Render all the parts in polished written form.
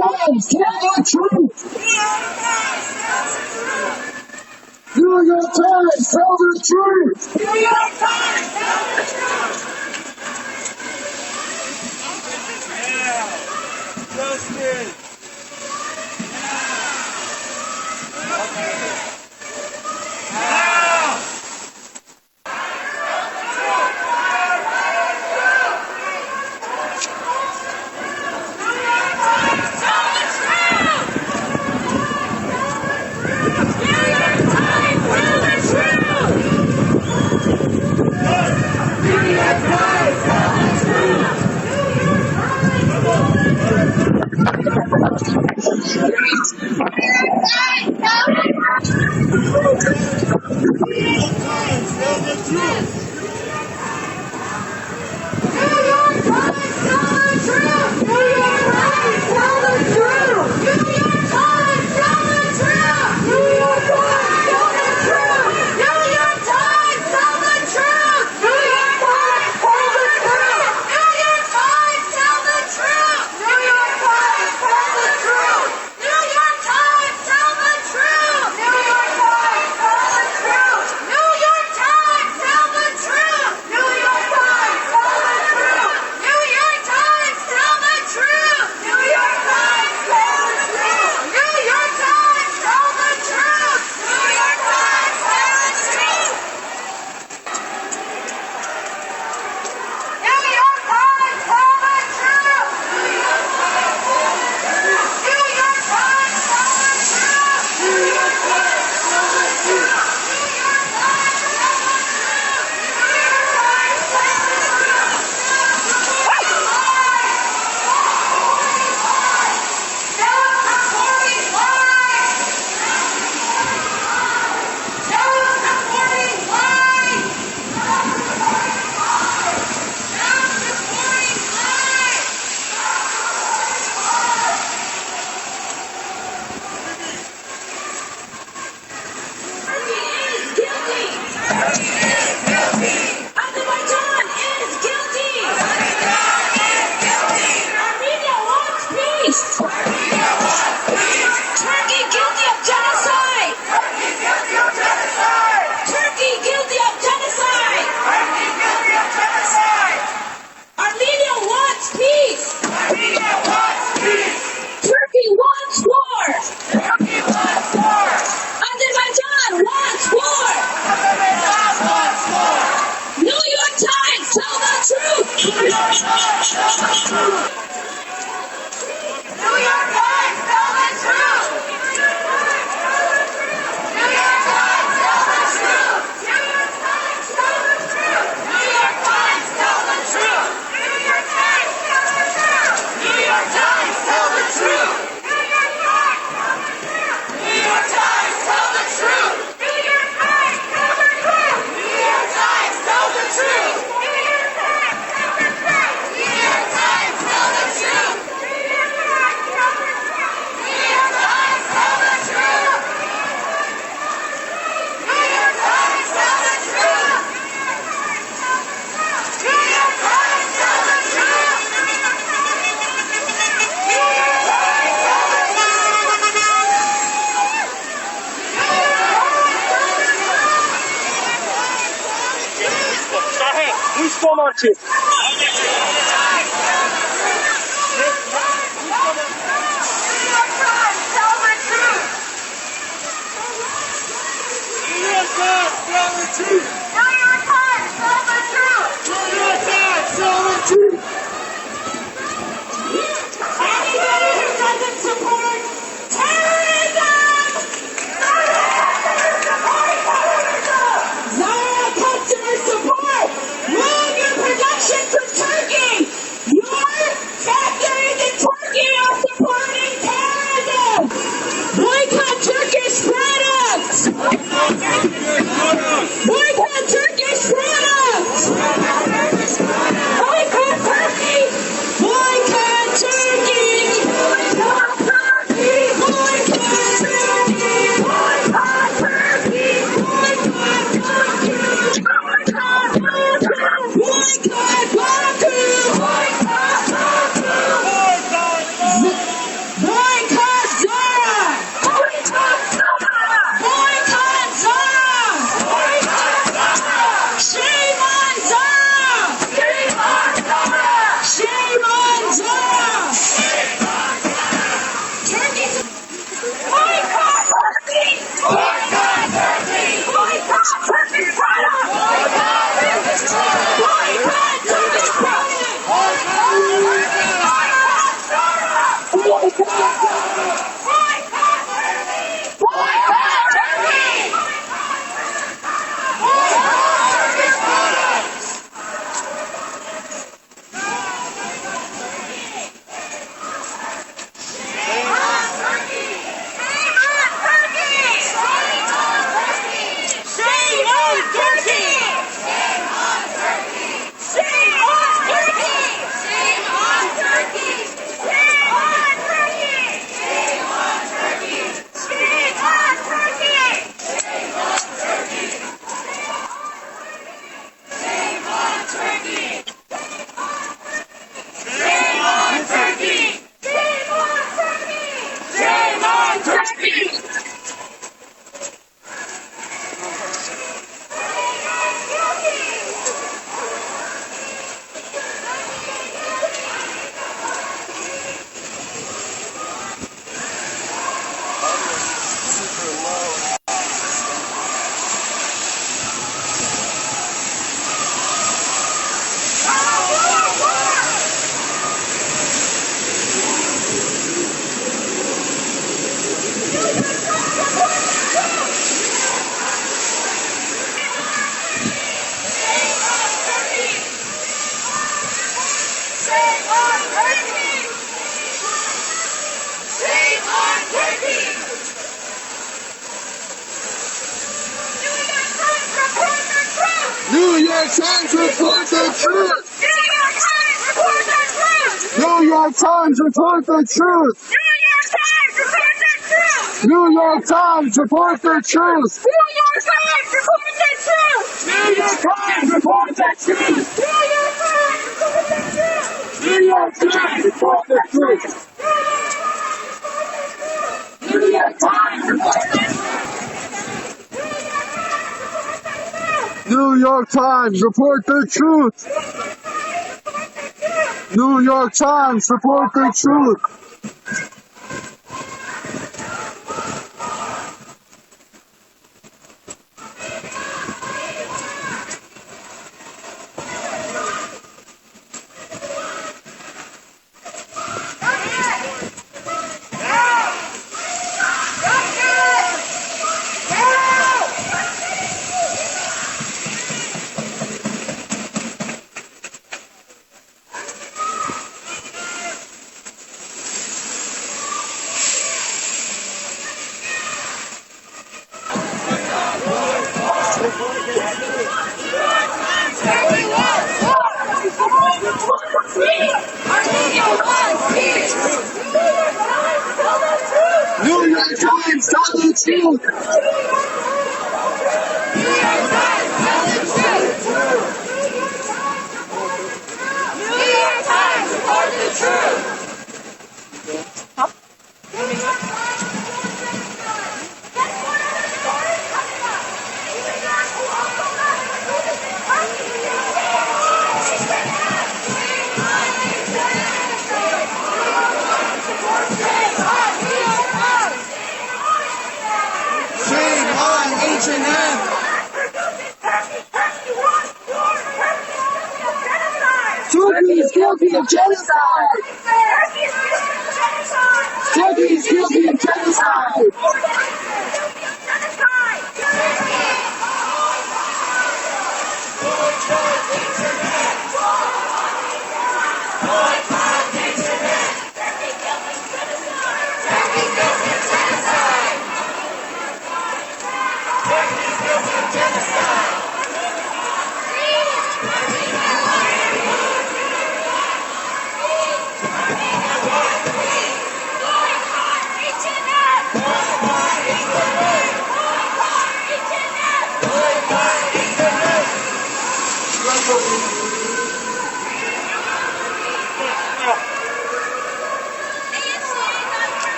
Times, tell the truth. New York Times, tell the truth. New York Times, tell the truth. Yeah, justice. Marches. Production York Times report the truth. New York Times report the truth. New York Times report the truth. New York Times report the truth. New York Times report the truth. New York Times report the truth. New York Times report the truth. New York Times report the truth. New York Times report the truth. New York Times tell the truth. Shame on H&M. Turkey is guilty of genocide. Turkey is guilty of genocide.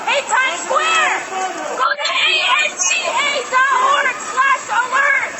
Hey, Times Square! Go to anga.org/alert!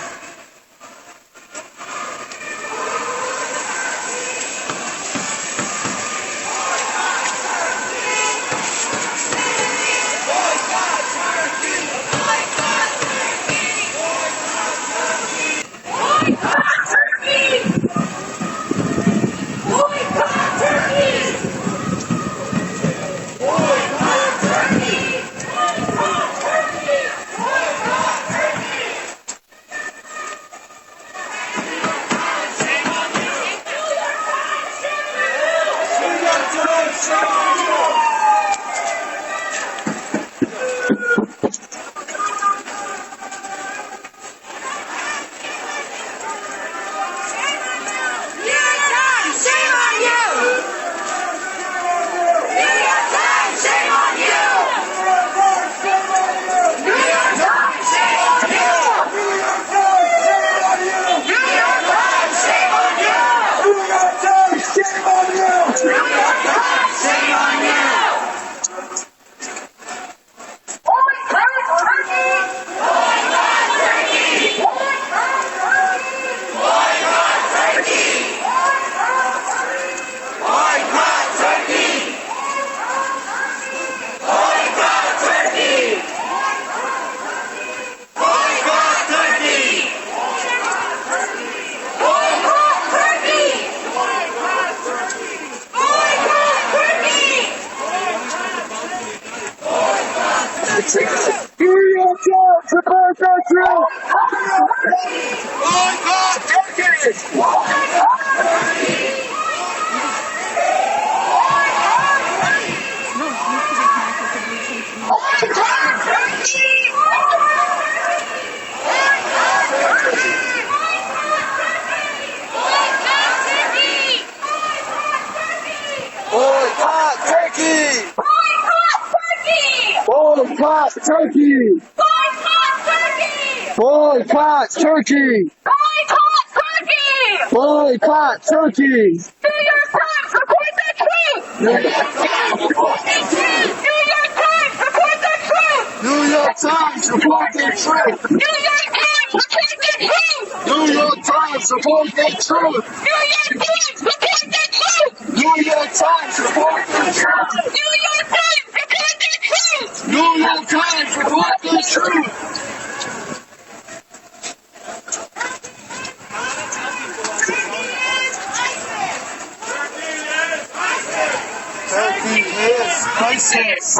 New York Times report the truth. Boycott Turkey. Boycott Turkey! Boycott Turkey! Boycott Turkey! Boycott Turkey! New York Times, report the truth! New York Times, report the truth! New York Times, report the truth! New York Times, report the truth! New York Times, report the truth! New York Times, report the truth! New York Times, report the truth! New York Times, report the truth! Turkey is ISIS!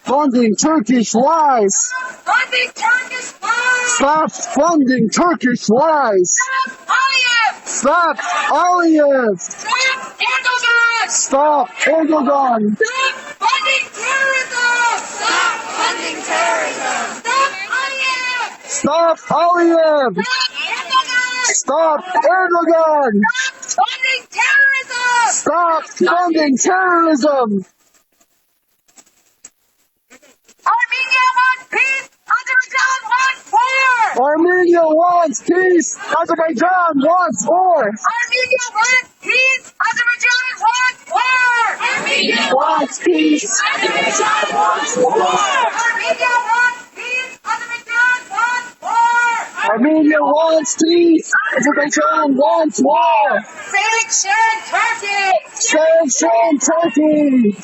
Funding Turkish lies! Stop funding Turkish lies! Stop Aliyev! Stop Erdogan! Stop Aliyev! Stop Erdogan! Stop funding terrorism! Armenia wants peace! Azerbaijan wants war! Armenia wants peace! Azerbaijan wants war! Armenia wants peace! Azerbaijan wants war! Armenia wants peace! Azerbaijan wants war! Armenia wants peace! Azerbaijan wants war! Sanction Turkey! Sanction Turkey!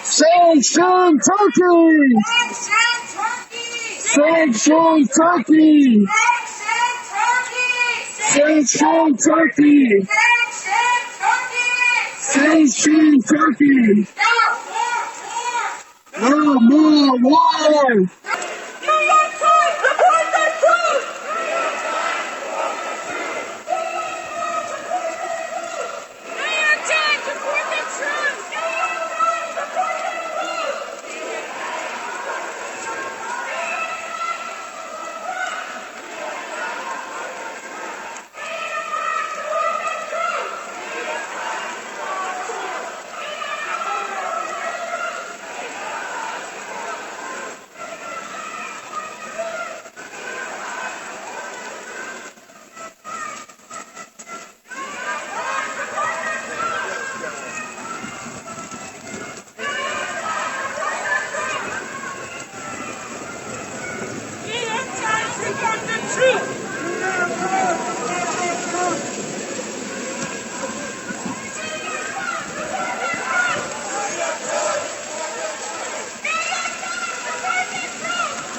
Sanction Turkey! Sanction Turkey! Sanction Turkey! Sanction Turkey! Sanction Turkey! No more war!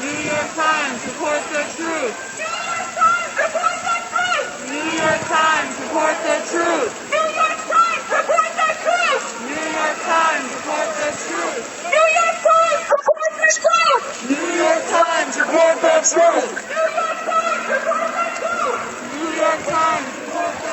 New York Times, report the truth! New York Times, report the truth! New York Times, report the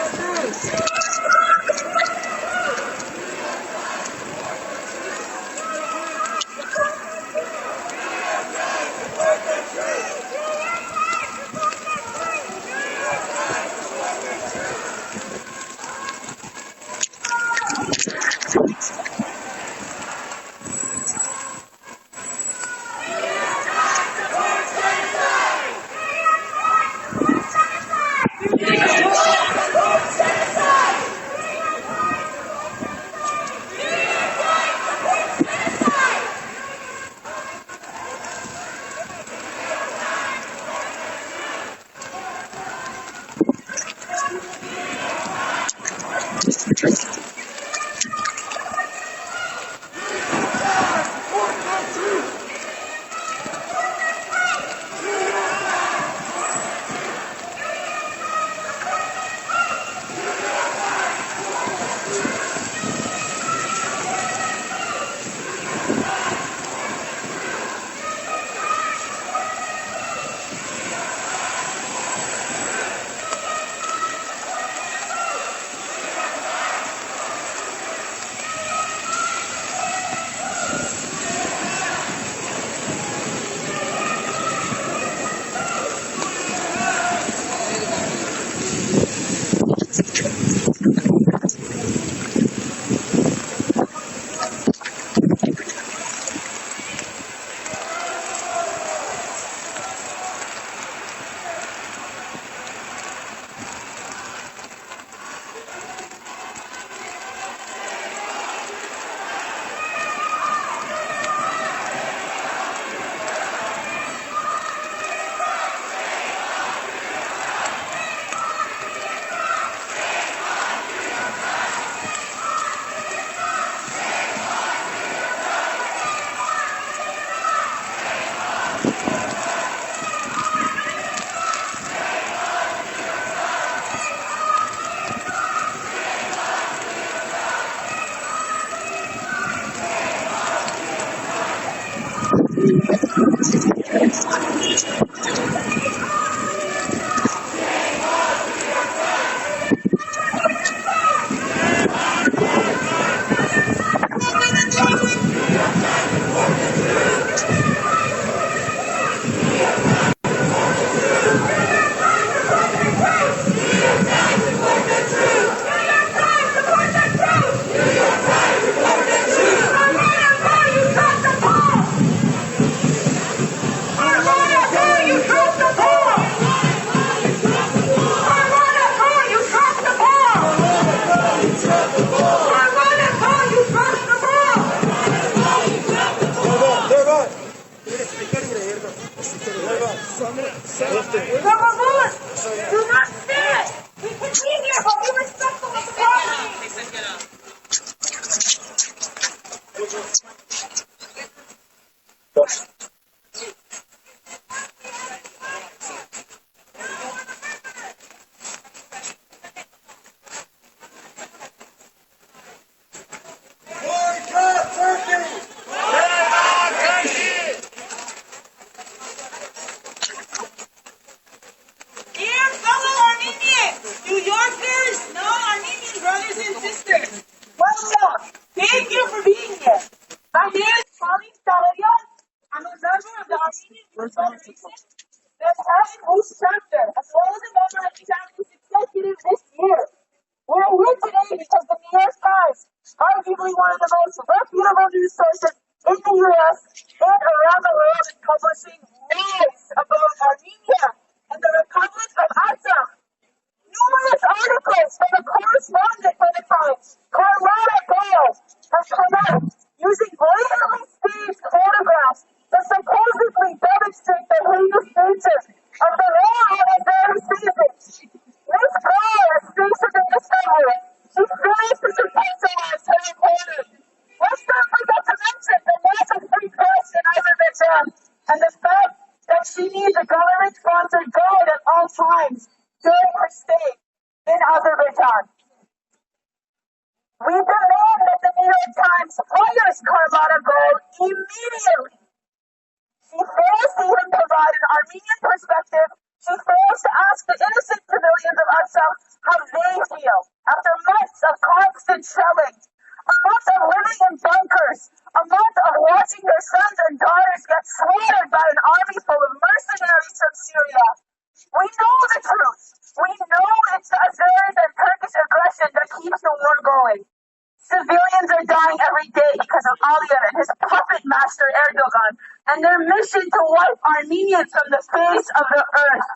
And their mission to wipe Armenians from the face of the earth.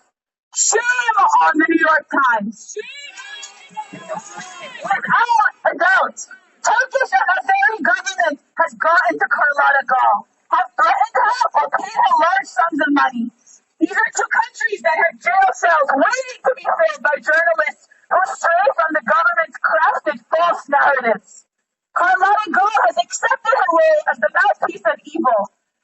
Shame on the New York Times. Without a doubt, Turkish and Azeri government has gotten to Carlotta Gall, have threatened her or paid her large sums of money. These are two countries that have jail cells waiting to be filled by journalists who stray from the government's crafted false narratives. Carlotta Gall has accepted her role as the mouthpiece of evil.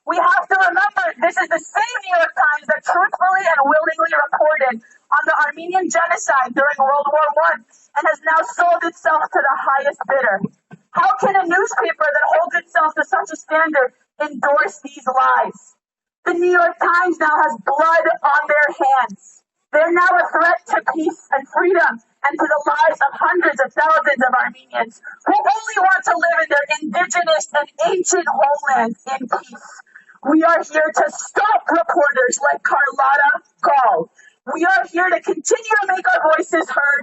We have to remember this is the same New York Times that truthfully and willingly reported on the Armenian genocide during World War I and has now sold itself to the highest bidder. How can a newspaper that holds itself to such a standard endorse these lies? The New York Times now has blood on their hands. They're now a threat to peace and freedom and to the lives of hundreds of thousands of Armenians who only want to live in their indigenous and ancient homelands in peace. We are here to stop reporters like Carlotta Gall. We are here to continue to make our voices heard.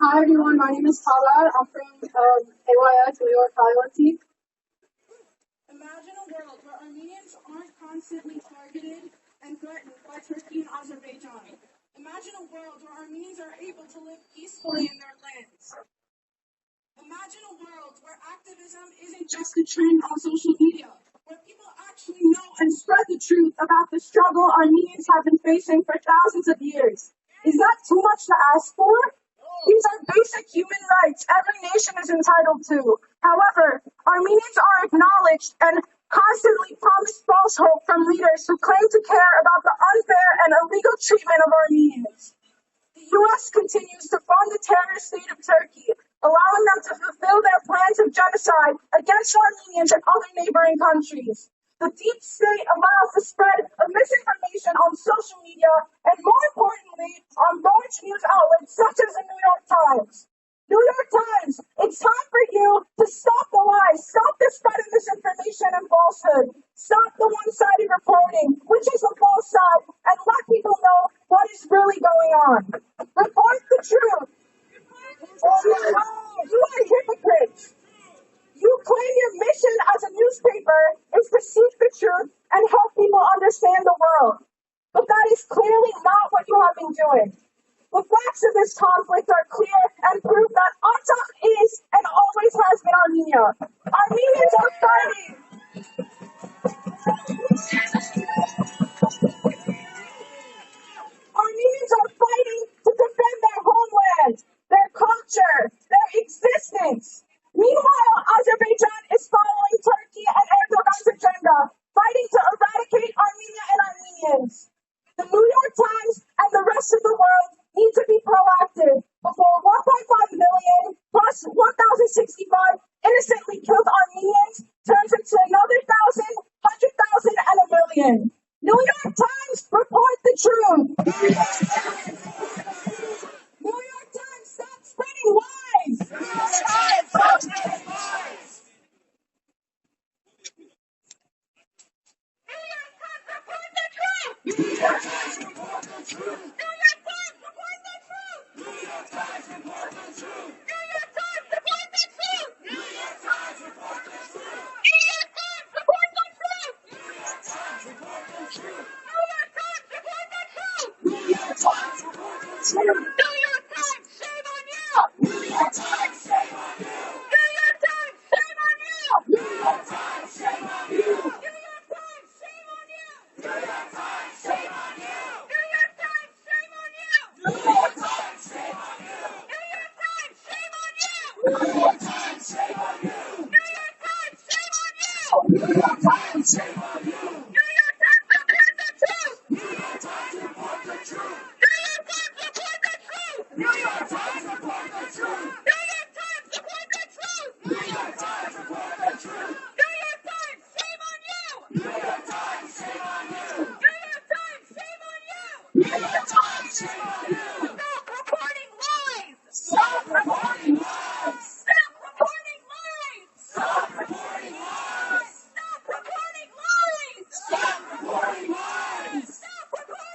Hi everyone, my name is Tala. I'm from AYS, New York, IoT. Imagine a world where Armenians aren't constantly targeted and threatened by Turkey and Azerbaijan. Imagine a world where Armenians are able to live peacefully in their lands. Imagine a world where activism isn't just a trend on social media, where people actually know and spread the truth about the struggle Armenians have been facing for thousands of years. Is that too much to ask for? These are basic human rights every nation is entitled to. However, Armenians are acknowledged and constantly promise false hope from leaders who claim to care about the unfair and illegal treatment of Armenians. The U.S. continues to fund the terrorist state of Turkey, allowing them to fulfill their plans of genocide against Armenians and other neighboring countries. The deep state allows the spread of misinformation on social media and, more importantly, on large news outlets such as the New York Times. New York Times, it's time for you to stop the lies, stop the spread of manipulation and falsehood. Stop the one-sided reporting, which is the false side, and let people know what is really going on. Report the truth. You are hypocrites. You claim your mission as a newspaper is to seek the truth and help people understand the world. But that is clearly not what you have been doing. The facts of this conflict are clear and prove that Artsakh is and always has been Armenia. Armenians are fighting. Armenians are fighting to defend their homeland, their culture, their existence. Meanwhile, Azerbaijan is following Turkey and Erdogan's agenda, fighting to eradicate Armenia and Armenians. The New York Times and the rest of the world need to be proactive before 1.5 million plus 1,065 innocently killed Armenians turns into another 1,000, 100,000, and a million. New York Times, report the truth. New York Times, stop spreading lies. New York Times, stop spreading lies. New York Times, report the truth. New York Times, report the truth. New York Times, report the truth. New York Times, report the truth. New York Times, report the truth. New York Times, report the truth. New York Times, report the truth. New York Times, report the truth. New York Times, report the truth. New York Times, report the truth. New York Times, shame on you. New York Times, shame on you. New York Times, shame on you. New York Times, shame on you. New York Times, shame on you. New York Times, shame on you. New York Times, shame on you. New York Times, shame on you. New York Times, shame on you. New York Times, shame on you. New York Times, shame on you. New York Times, shame on you. New York Times, report the truth. New York Times, report the truth. New York Times, report the truth. New York Times, report the truth. New York Times, report the truth. New York Times, report the truth. New York Times, shame on you. New York Times, shame on you. New York Times, shame on you. New York Times, shame on you. Stop reporting lies. Stop reporting lies. Stop reporting lies. Stop reporting lies. Stop reporting lies. Stop reporting lies. Stop reporting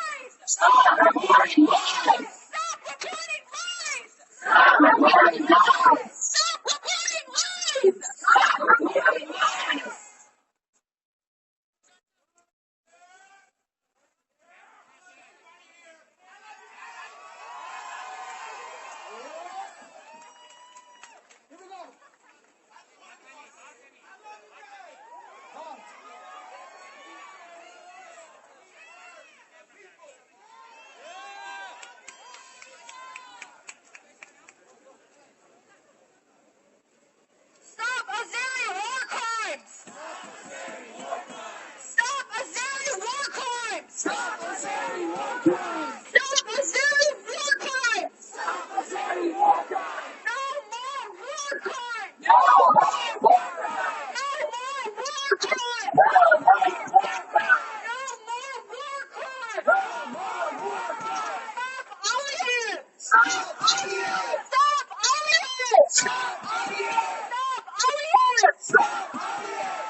lies. Stop reporting lies. Stop reporting lies. Stop reporting lies. Stop reporting lies. Stop reporting lies. Stop Azeri war crimes! Stop Azeri war crimes! Stop Azeri war crimes! Stop Azeri war crimes! Stop Azeri war crimes! No more war crimes! No more war crimes! No more war crimes! No more war crimes! No more war crimes! No more war crimes! Stop Aliyev! Stop Aliyev! Stop Aliyev! Stop Aliyev! Stop Aliyev! Stop Aliyev!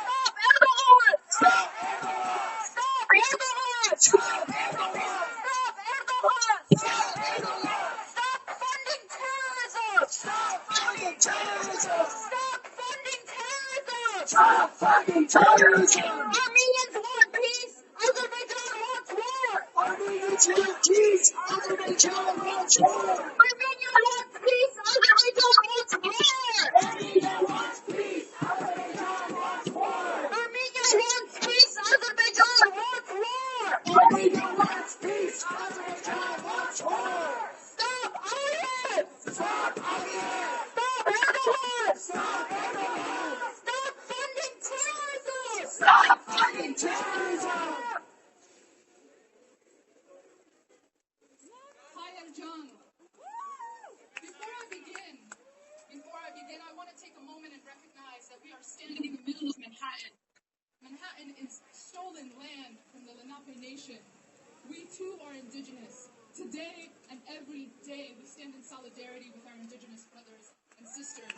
Stop Erdogan! Stop Erdogan! Stop Erdogan! Stop Erdogan! Stop funding terrorism! Stop funding terrorism! Stop funding terrorism! Stop funding terrorism! Armenians want peace! Azerbaijan wants war! Armenians want peace! Azerbaijan wants war! Armenia wants peace! Azerbaijan wants war! Armenia wants peace! Azerbaijan wants war! Armenia wants peace! Azerbaijan wants war! Armenia wants peace! Azerbaijan wants war! Stop Aliyev! Stop Aliyev! Stop Erdogan! Stop Erdogan! Stop funding terrorism! Stop funding terrorism! Before I begin, I want to take a moment and recognize that we are standing in the middle of Manhattan. Manhattan is stolen land from the Lenape Nation. We too are indigenous. Today and every day, we stand in solidarity with our indigenous brothers and sisters.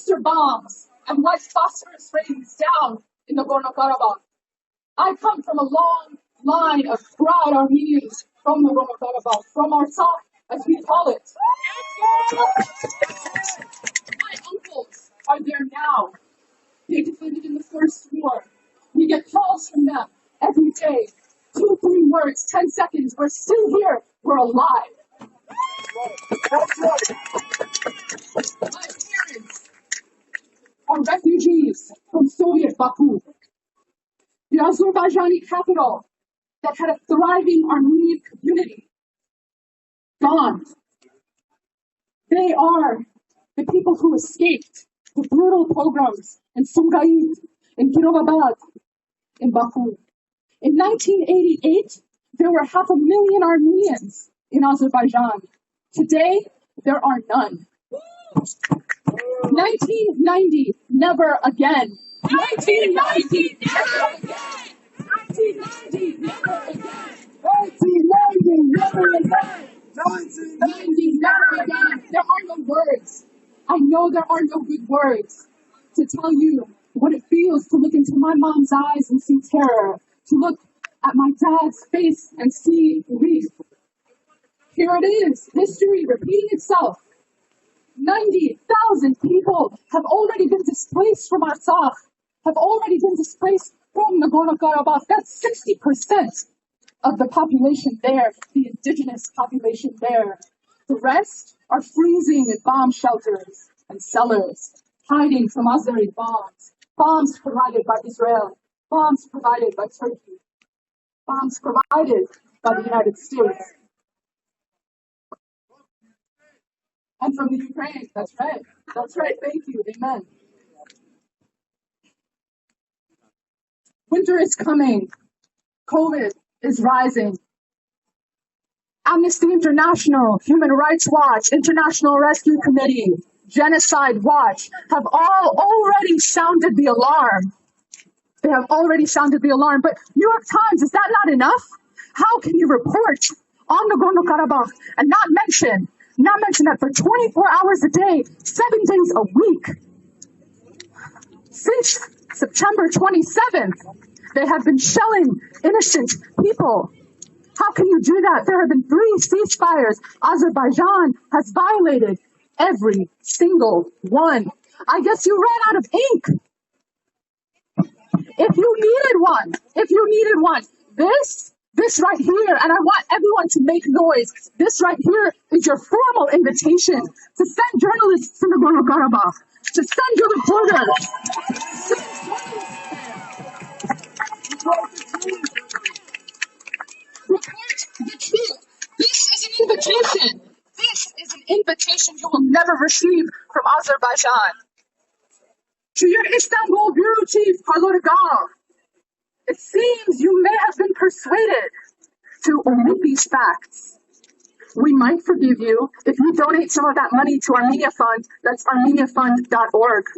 cluster bombs and white phosphorus rings down in Nagorno-Karabakh. I come from a long line of proud Armenians from Nagorno-Karabakh, from Artsakh, as we call it. My uncles are there now. They defended in the first war. We get calls from them every day. 2, 3 words, 10 seconds. We're still here. We're alive. My parents are refugees from Soviet Baku, the Azerbaijani capital that had a thriving Armenian community. Gone. They are the people who escaped the brutal pogroms in Sumgait, in Kirovabad, in Baku. In 1988, there were 500,000 Armenians in Azerbaijan. Today, there are none. 1990, never again. 1990, never again. 1990, never again. 1990, never again. 1990, never again. There are no words. I know there are no good words to tell you what it feels to look into my mom's eyes and see terror, to look at my dad's face and see grief. Here it is, history repeating itself. 90,000 people have already been displaced from Artsakh, have already been displaced from Nagorno-Karabakh. That's 60% of the population there, the indigenous population there. The rest are freezing in bomb shelters and cellars, hiding from Azeri bombs, bombs provided by Israel, bombs provided by Turkey, bombs provided by the United States. And from the Ukraine, that's right, thank you, amen. Winter is coming, COVID is rising. Amnesty International, Human Rights Watch, International Rescue Committee, Genocide Watch have all already sounded the alarm. They have already sounded the alarm, but New York Times, is that not enough? How can you report on Nagorno-Karabakh and not mention that for 24 hours a day, 7 days a week, since September 27th, they have been shelling innocent people. How can you do that? There have been 3 ceasefires. Azerbaijan has violated every single one. I guess you ran out of ink. If you needed one, this right here, and I want everyone to make noise, this right here is your formal invitation to send journalists to Nagorno-Karabakh, to send your reporters. Report the truth. This is an invitation. This is an invitation you will never receive from Azerbaijan. To your Istanbul bureau chief, Carlo Regal, it seems you may have been persuaded to omit these facts. We might forgive you if you donate some of that money to Armenia Fund. That's armeniafund.org.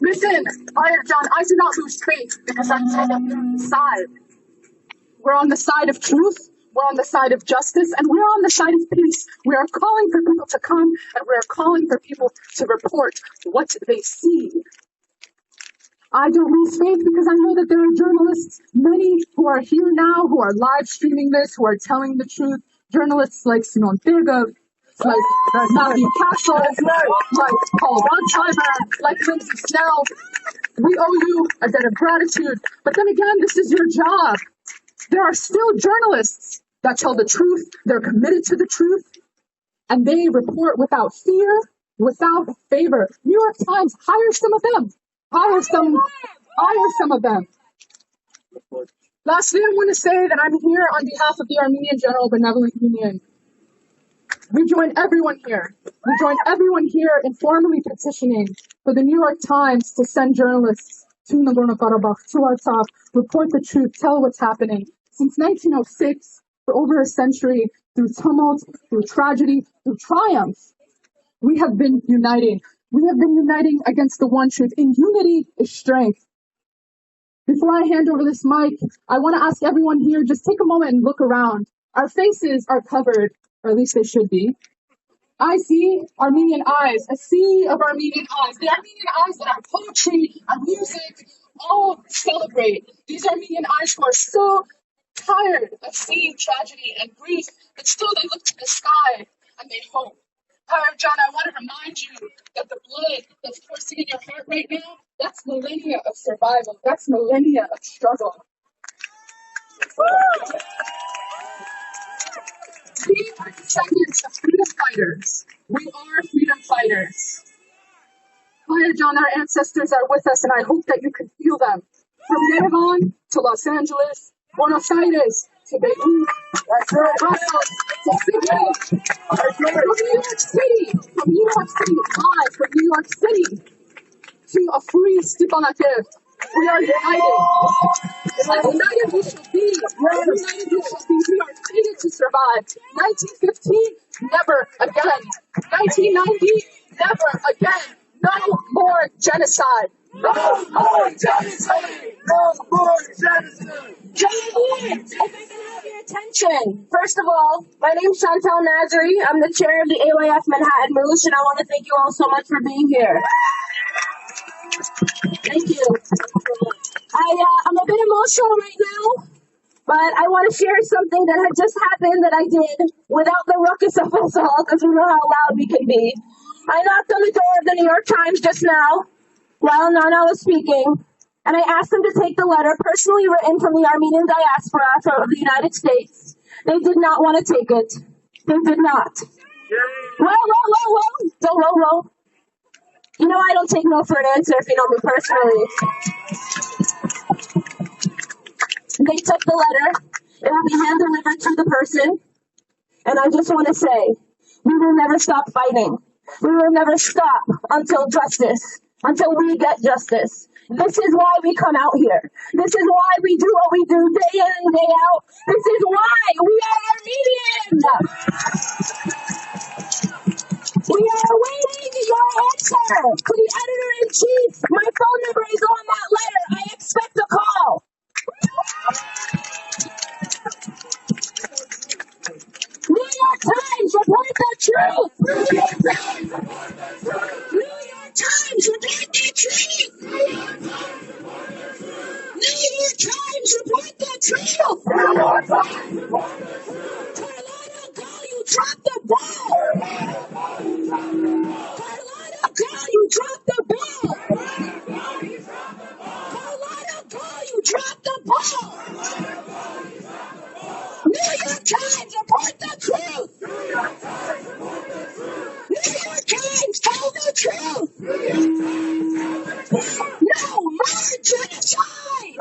Listen, John, I do not lose faith because I'm on the side. We're on the side of truth. We're on the side of justice, and we're on the side of peace. We are calling for people to come, and we are calling for people to report what they see. I don't lose faith because I know that there are journalists, many who are here now, who are live streaming this, who are telling the truth. Journalists like Simon Bergov, like Nadia Castle, like Paul Ronsheimer, like Lindsay Snell. We owe you a debt of gratitude. But then again, this is your job. There are still journalists that tell the truth. They're committed to the truth. And they report without fear, without favor. New York Times, hire some of them. Hire some of them. Lastly, I want to say that I'm here on behalf of the Armenian General Benevolent Union. We join everyone here in formally petitioning for the New York Times to send journalists to Nagorno-Karabakh, to Artsakh, report the truth, tell what's happening. Since 1906, for over a century, through tumult, through tragedy, through triumph, we have been uniting. We have been uniting against the one truth. In unity is strength. Before I hand over this mic, I want to ask everyone here, just take a moment and look around. Our faces are covered, or at least they should be. I see Armenian eyes, a sea of Armenian eyes. The Armenian eyes that our poetry, our music, all celebrate. These Armenian eyes who are so tired of seeing tragedy and grief, but still they look to the sky and they hope. However, John, I want to remind you that the blood that's coursing in your heart right now, that's millennia of survival. That's millennia of struggle. We are descendants of freedom fighters. We are freedom fighters. Fire John, our ancestors are with us, and I hope that you can feel them. From Yerevan to Los Angeles, Buenos Aires to Beirut, Brussels to Sydney, from New York City, live from New York City to a free Stepanakert. We are united. United we shall be. United we shall be. We are fated to survive. 1915, never again. 1990, never again. No more genocide. No more genocide! No more genocide! Attention. First of all, my name is Chantal Nazari. I'm the chair of the AYF Manhattan Moosh, and I want to thank you all so much for being here. Thank you. I'm a bit emotional right now, but I want to share something that had just happened that I did without the ruckus of us all, because we know how loud we can be. I knocked on the door of the New York Times just now while Nana was speaking, and I asked them to take the letter personally written from the Armenian diaspora of the United States. They did not want to take it. They did not. Whoa. You know I don't take no for an answer if you know me personally. They took the letter. It will be hand-delivered to the person. And I just want to say, we will never stop fighting. We will never stop until we get justice. This is why we come out here. This is why we do what we do day in and day out. This is why we are Armenian. We are awaiting your answer. To the editor-in-chief, my phone number is on that letter. I expect a call. New York Times, report the truth. New York Times, report the truth. New York Times, report the truth. New York Times, report the truth. New York Times, report the truth. Carlotta, go, you dropped the ball. Carlotta, go, you dropped the ball. Carlotta, go, you dropped the ball. New York Times, report the truth. New York Times, report the truth. New York Times, tell the truth. No more genocide.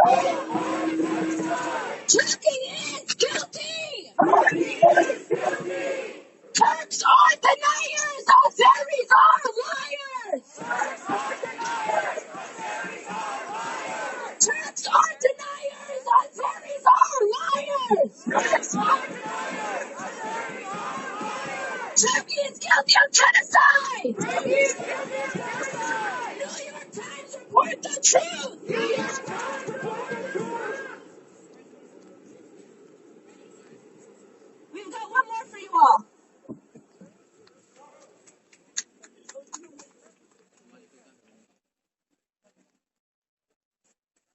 Turkey is guilty. Turks are deniers. Azeris are liars. Turks are deniers. Azeris are liars. Turkey is guilty of genocide. New York Times, report the truth. We've got one more for you all.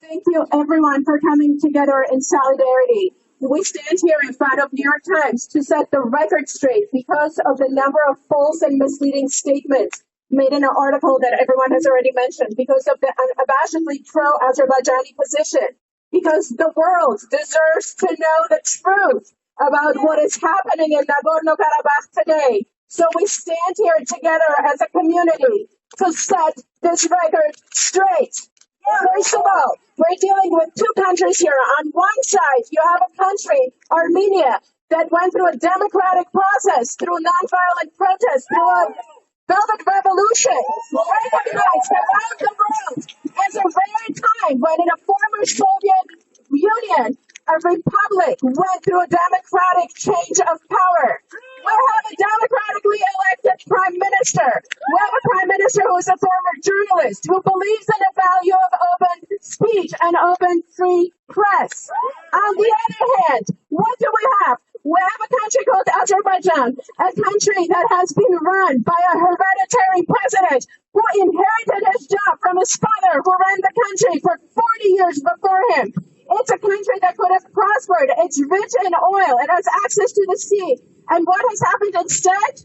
Thank you, everyone, for coming together in solidarity. We stand here in front of New York Times to set the record straight because of the number of false and misleading statements made in an article that everyone has already mentioned, because of the unabashedly pro-Azerbaijani position, because the world deserves to know the truth about what is happening in Nagorno-Karabakh today. So we stand here together as a community to set this record straight. First of all, we're dealing with two countries here. On one side, you have a country, Armenia, that went through a democratic process, through nonviolent protest, through a velvet revolution, recognized around the world as a rare time when in a former Soviet Union, a republic went through a democratic change of power. We have a democratically elected prime minister. We have a prime minister who is a former journalist, who believes in the value of open speech and open free press. On the other hand, what do we have? We have a country called Azerbaijan, a country that has been run by a hereditary president who inherited his job from his father, who ran the country for 40 years before him. It's a country that could have prospered. It's rich in oil. It has access to the sea. And what has happened instead?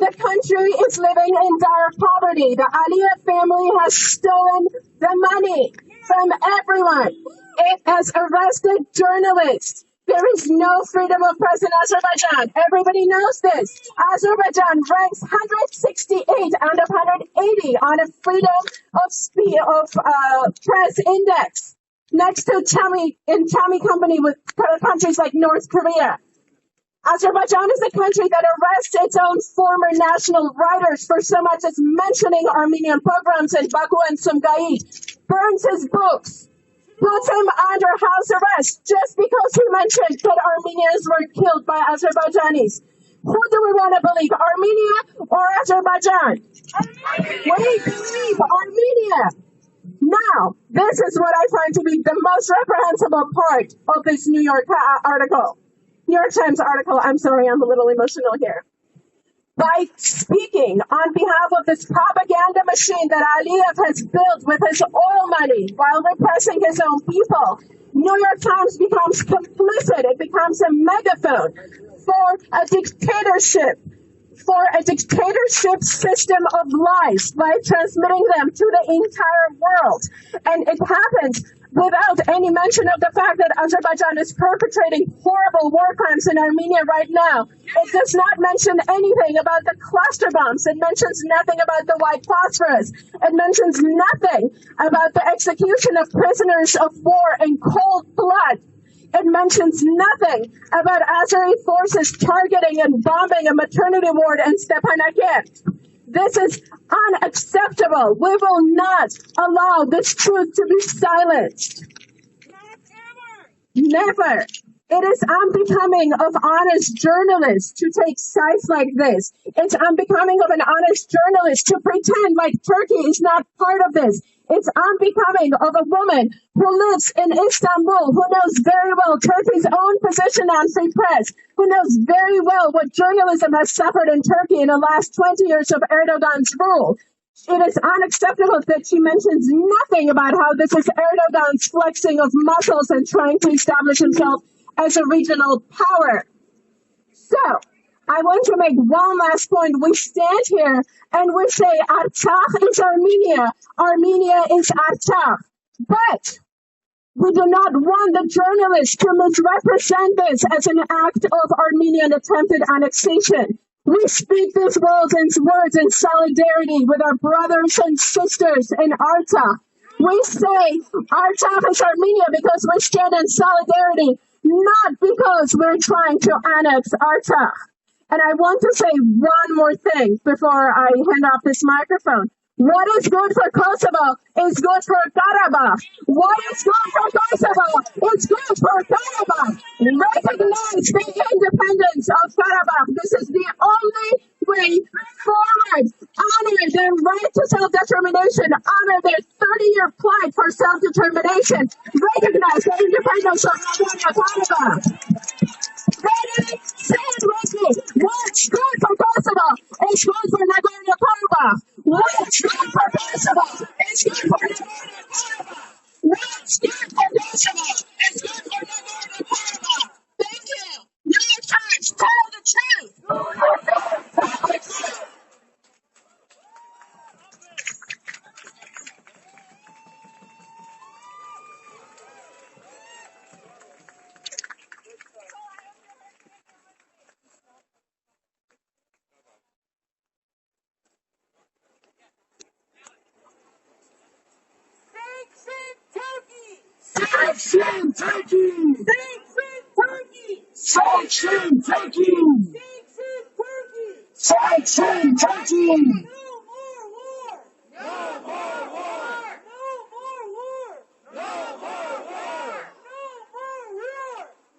The country is living in dire poverty. The Aliyev family has stolen the money from everyone. It has arrested journalists. There is no freedom of press in Azerbaijan. Everybody knows this. Azerbaijan ranks 168 out of 180 on a freedom of press index, next to Tommy company with countries like North Korea. Azerbaijan is a country that arrests its own former national writers for so much as mentioning Armenian pogroms in Baku and Sumgait, burns his books, puts him under house arrest just because he mentioned that Armenians were killed by Azerbaijanis. Who do we want to believe, Armenia or Azerbaijan? We believe Armenia. Now, this is what I find to be the most reprehensible part of this New York Times article. I'm sorry, I'm a little emotional here. By speaking on behalf of this propaganda machine that Aliyev has built with his oil money while repressing his own people, New York Times becomes complicit. It becomes a megaphone for a dictatorship system of lies by transmitting them to the entire world. And it happens without any mention of the fact that Azerbaijan is perpetrating horrible war crimes in Armenia right now. It does not mention anything about the cluster bombs. It mentions nothing about the white phosphorus. It mentions nothing about the execution of prisoners of war in cold blood. It mentions nothing about Azeri forces targeting and bombing a maternity ward in Stepanakert. This is unacceptable. We will not allow this truth to be silenced. Never. It is unbecoming of honest journalists to take sides like this. It's unbecoming of an honest journalist to pretend like Turkey is not part of this. It's unbecoming of a woman who lives in Istanbul, who knows very well Turkey's own position on free press, who knows very well what journalism has suffered in Turkey in the last 20 years of Erdogan's rule. It is unacceptable that she mentions nothing about how this is Erdogan's flexing of muscles and trying to establish himself as a regional power. So, I want to make one last point. We stand here and we say Artsakh is Armenia, Armenia is Artsakh. But we do not want the journalists to misrepresent this as an act of Armenian attempted annexation. We speak these words in solidarity with our brothers and sisters in Artsakh. We say Artsakh is Armenia because we stand in solidarity, not because we're trying to annex Artsakh. And I want to say one more thing before I hand off this microphone. What is good for Kosovo is good for Karabakh. What is good for Kosovo is good for Karabakh. Recognize the independence of Karabakh. This is the only way forward. Honor their right to self-determination. Honor their 30-year plight for self-determination. Recognize the independence of Karabakh. Ready, stand with me. What's good for Kosovo is good for Nagorno-Karabakh. What's good for Kosovo is good for Nagorno-Karabakh. What's good for Kosovo is good for Nagorno-Karabakh. Thank you. New York Times, tell the truth. New York Times, tell the truth. Sanction Turkey! Sanction Turkey! Sanction Turkey! No more war! No more war! No more war! No more war! No more war!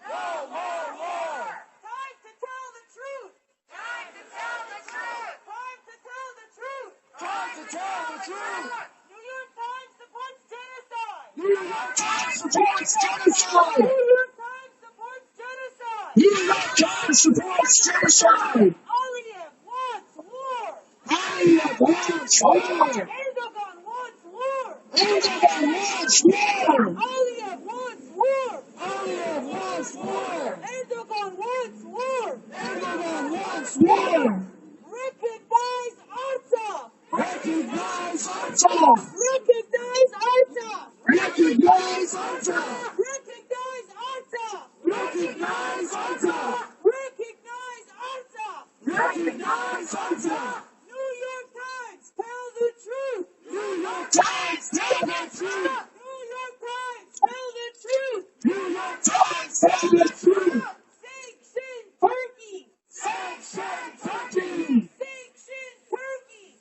No more war! Time to tell the truth! Time to tell the truth! Time to tell the truth! Time to tell the truth! New York Times supports genocide! New York Times supports genocide! New York Times supports genocide! New York Times supports genocide. Aliyev wants war. Aliyev wants war. Erdogan wants war. Erdogan wants war. Aliyev wants war. Aliyev wants war. Erdogan wants war. Erdogan wants war. Recognize Artsakh. Recognize Artsakh. Recognize Artsakh. Recognize Artsakh. Recognize Artsakh. Recognize Artsakh. Recognize Artsakh. Recognize Artsakh. New York Times, tell the truth. New York Times, tell the truth. New York Times, tell the truth. New York Times, tell the truth. Sanction Turkey. Sanction Turkey.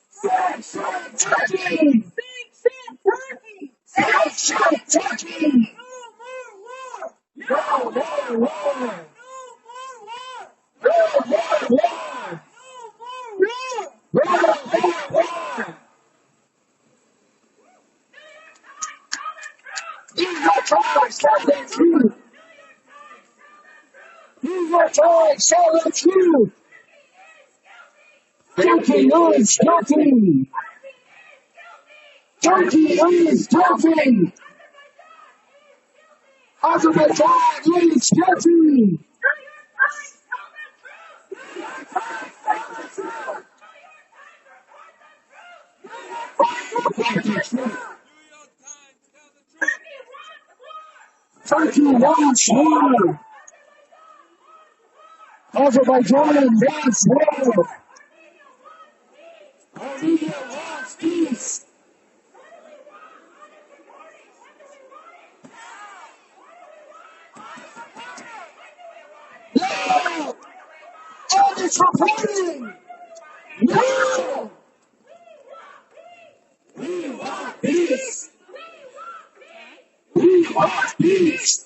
Sanction Turkey. Sanction Turkey. Sanction Turkey. Sanction Turkey. No more war. No more war. No more war. No more war. No more war. No more war. New York Times, tell the truth. New York Times, tell the truth. Turkey is guilty. Turkey is guilty. Azerbaijan is guilty. Turkey wants war. Azerbaijan wants war. Armenia wants peace. No! All this reporting! No! We want peace! We want peace!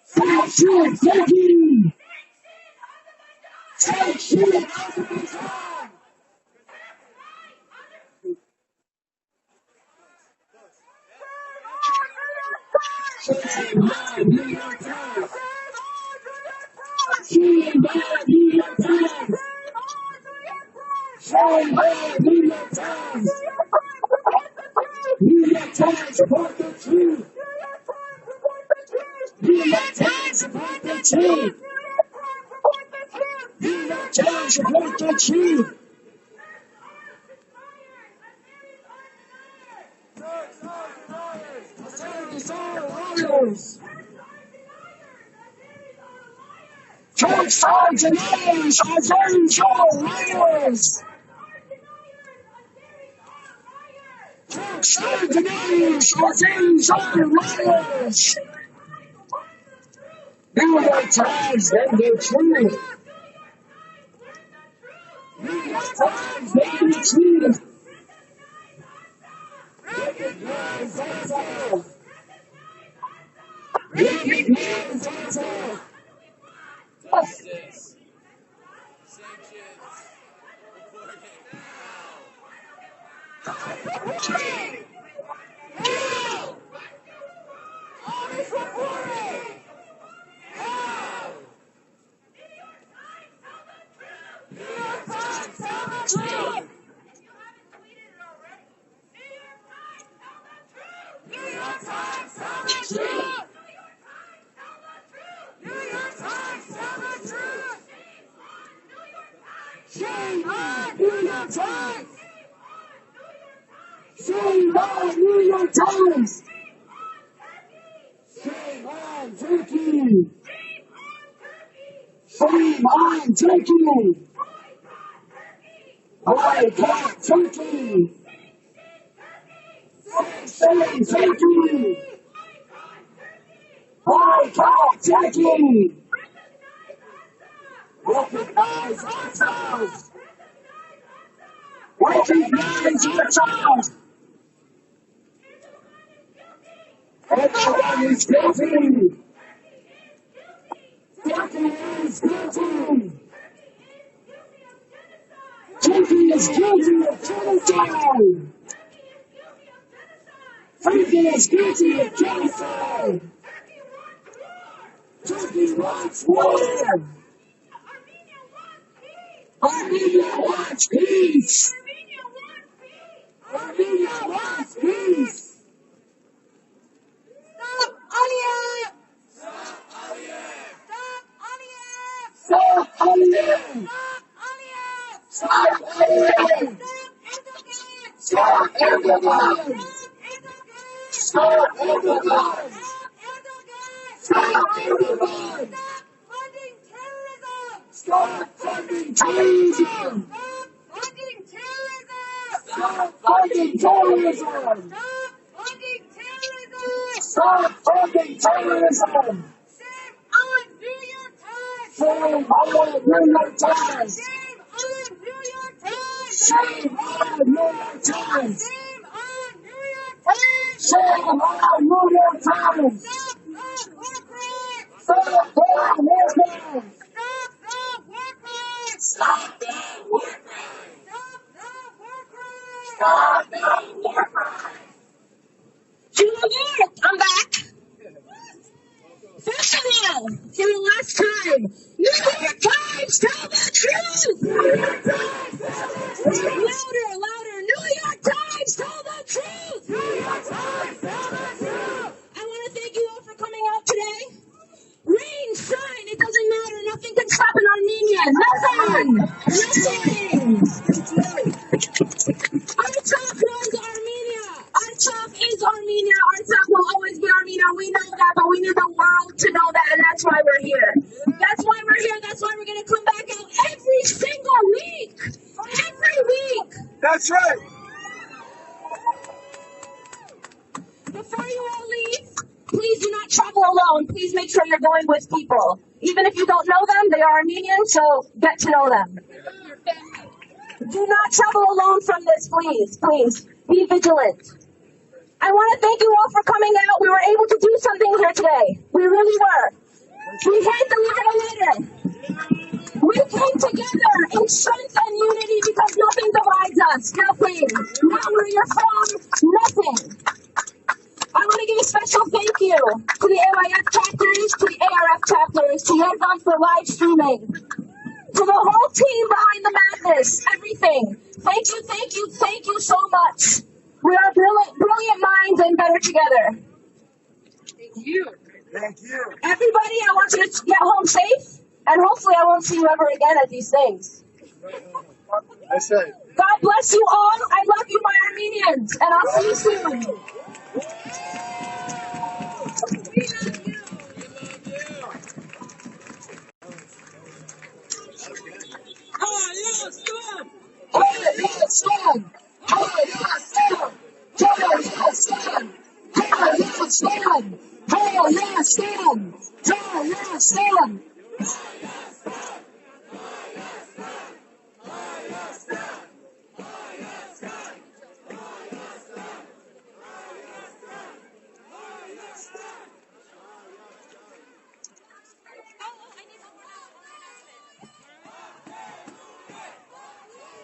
Sanction Turkey! Sanction Azerbaijan! Shame on New York Times! Shame on New York Times! Shame on New York Times! New York Times support the truth! New York Times support the truth! New York Times support the truth! Turks are deniers! Azeris are liars! Turks are deniers! Azeris are liars! New York Times, then the truth! New York Times, then the truth! Recognize ourselves! Recognize ourselves! Justice. Sanctions. Reporting now. All this reporting. New York Times, tell the truth. New York Times, tell the truth. New York Times, tell the truth. Shame on New York Times. Shame on New York Times! Shame on Turkey! Shame on Turkey! Boycott Turkey! Shame Turkey! Boycott Turkey! Recognize ourselves! Recognize ourselves! Everyone is guilty! Turkey is guilty! Turkey is guilty of genocide! Turkey is guilty of genocide! Turkey wants war. Armenia wants peace. Armenia wants peace. Stop Aliyev! Stop Aliyev. Stop Aliyev! Stop Erdogan. Stop Erdogan. Stop Erdogan. Stop funding terrorism! Stop funding terrorism. Stop funding terrorism! Stop funding terrorism. Shame on New York Times! Shame on New York Times. Shame on New York Times! Shame on New York Times. Stop the war crimes! Stop the war crimes. Stop the war crimes! Stop the war crimes. Juliet, I'm back. First of all, for the last time, New York Times, tell the truth! Louder, louder, New York Times, tell the truth! I want to thank you all for coming out today. Rain, shine, it doesn't matter. Nothing can stop an Armenian. Nothing! Artsakh runs Armenia. Artsakh is Armenia. Artsakh will always be Armenia. We know that, but we need the world to know that, and that's why we're here. That's why we're here. That's why we're going to come back out every single week. Every week. That's right. Before you all leave, please do not travel alone. Please make sure you're going with people. Even if you don't know them, they are Armenian, so get to know them. Do not travel alone from this, please. Please, be vigilant. I want to thank you all for coming out. We were able to do something here today. We really were. We hate the leader. We came together in strength and unity because nothing divides us. Nothing. Not where you're from. Nothing. I want to give a special thank you to the AYF chapters, to the ARF chapters, to Yerdan for live streaming, to the whole team behind the madness, everything. Thank you so much. We are brilliant minds and better together. Thank you. Everybody, I want you to get home safe, and hopefully I won't see you ever again at these things. That's right. God bless you all. I love you, my Armenians, and I'll see you soon.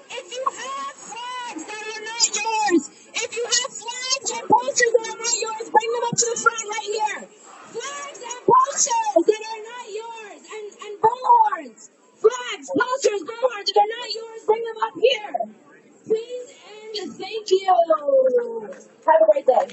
If you have flags that are not yours, if you have flags and posters that are not yours, bring them up to the front right here. Flags and posters that are not yours, and bullhorns. Flags, posters, bullhorns that are not yours, bring them up here. Please and thank you. Have a great day.